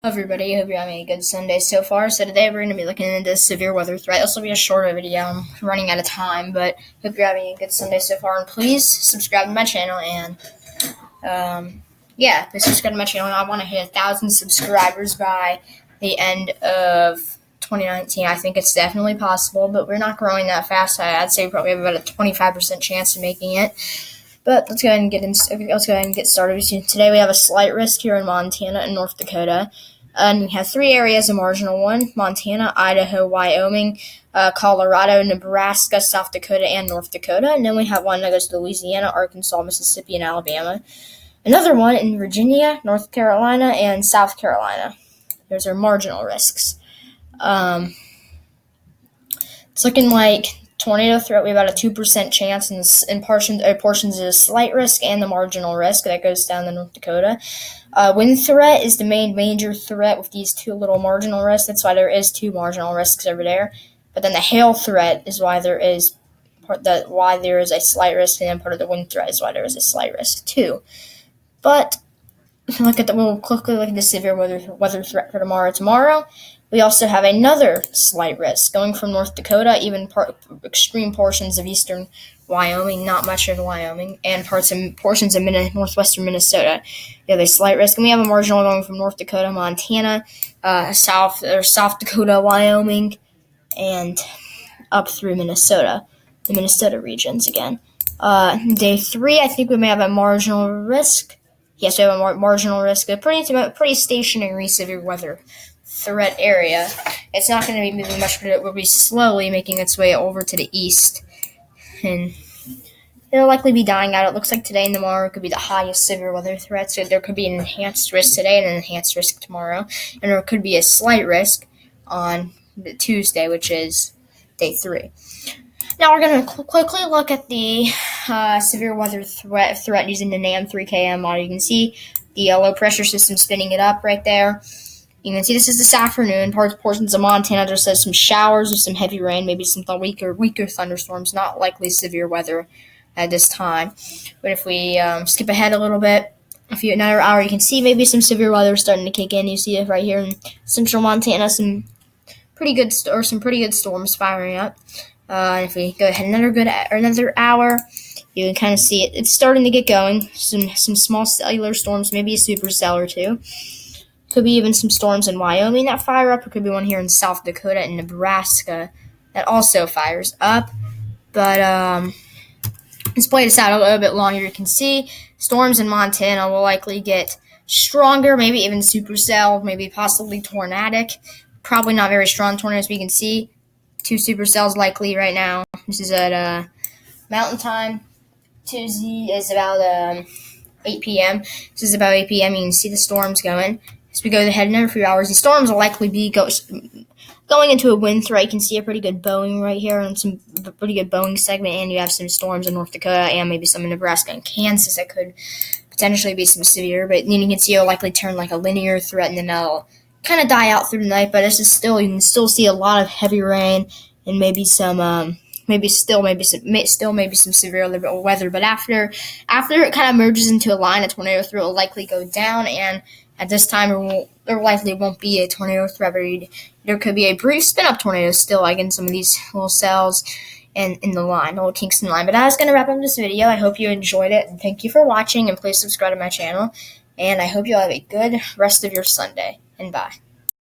Everybody, hope you're having a good Sunday so far. So today we're going to be looking into severe weather threat. This will be a shorter video. I'm running out of time, but hope you're having a good Sunday so far. And please subscribe to my channel. And please subscribe to my channel. I want to hit 1,000 subscribers by the end of 2019. I think it's definitely possible, but we're not growing that fast. I'd say we probably have about a 25% chance of making it. But let's go ahead and get started. Today we have a slight risk here in Montana and North Dakota. And we have three areas of marginal one: Montana, Idaho, Wyoming, Colorado, Nebraska, South Dakota, and North Dakota. And then we have one that goes to Louisiana, Arkansas, Mississippi, and Alabama. Another one in Virginia, North Carolina, and South Carolina. Those are marginal risks. It's looking like tornado threat. We have about a 2% chance, and portions is a slight risk and the marginal risk that goes down to North Dakota. Wind threat is the main major threat with these two little marginal risks. That's why there is two marginal risks over there. But then the hail threat is why there is a slight risk, and then part of the wind threat is why there is a slight risk too. But we'll quickly look at the severe weather threat for tomorrow. Tomorrow, we also have another slight risk going from North Dakota, even extreme portions of eastern Wyoming, not much of Wyoming, and portions of northwestern Minnesota. We have a slight risk, and we have a marginal going from North Dakota, Montana, South Dakota, Wyoming, and up through Minnesota, the Minnesota regions again. Day 3, I think we may have a marginal risk. Yes, we have a marginal risk. A pretty stationary severe weather threat area. It's not going to be moving much, but it will be slowly making its way over to the east, and it'll likely be dying out. It looks like today and tomorrow could be the highest severe weather threat, so there could be an enhanced risk today and an enhanced risk tomorrow, and there could be a slight risk on Tuesday, which is day 3. Now we're going to quickly look at the severe weather threat using the NAM 3KM model. You can see the low pressure system spinning it up right there. You can see this is this afternoon. Portions of Montana just says some showers with some heavy rain, maybe some weaker thunderstorms, not likely severe weather at this time. But if we skip ahead a little bit, another hour, you can see maybe some severe weather starting to kick in. You see it right here in central Montana, some pretty good storms firing up. If we go ahead another hour, you can kind of see it. It's starting to get going. Some small cellular storms, maybe a supercell or two. Could be even some storms in Wyoming that fire up. Or could be one here in South Dakota and Nebraska that also fires up. But let's play this out a little bit longer. You can see storms in Montana will likely get stronger, maybe even supercell, maybe possibly tornadic. Probably not very strong tornadoes. We can see 2 supercells likely right now. This is at Mountain Time. Tuesday is about 8 p.m. This is about 8 p.m. You can see the storms going. As we go ahead another few hours, the storms will likely be going into a wind threat. You can see a pretty good bowing right here and some pretty good bowing segment, and you have some storms in North Dakota and maybe some in Nebraska and Kansas that could potentially be some severe. But then you can see it'll likely turn like a linear threat, and then it'll kind of die out through the night. But you can still see a lot of heavy rain and maybe some maybe some severe weather. But after it kind of merges into a line, a tornado threat will likely go down, and at this time there likely won't be a tornado threat. There could be a brief spin-up tornado still, like in some of these little cells and in the line, the little Kingston line. But that's going to wrap up this video. I hope you enjoyed it, and thank you for watching, and please subscribe to my channel. And I hope you all have a good rest of your Sunday, and bye.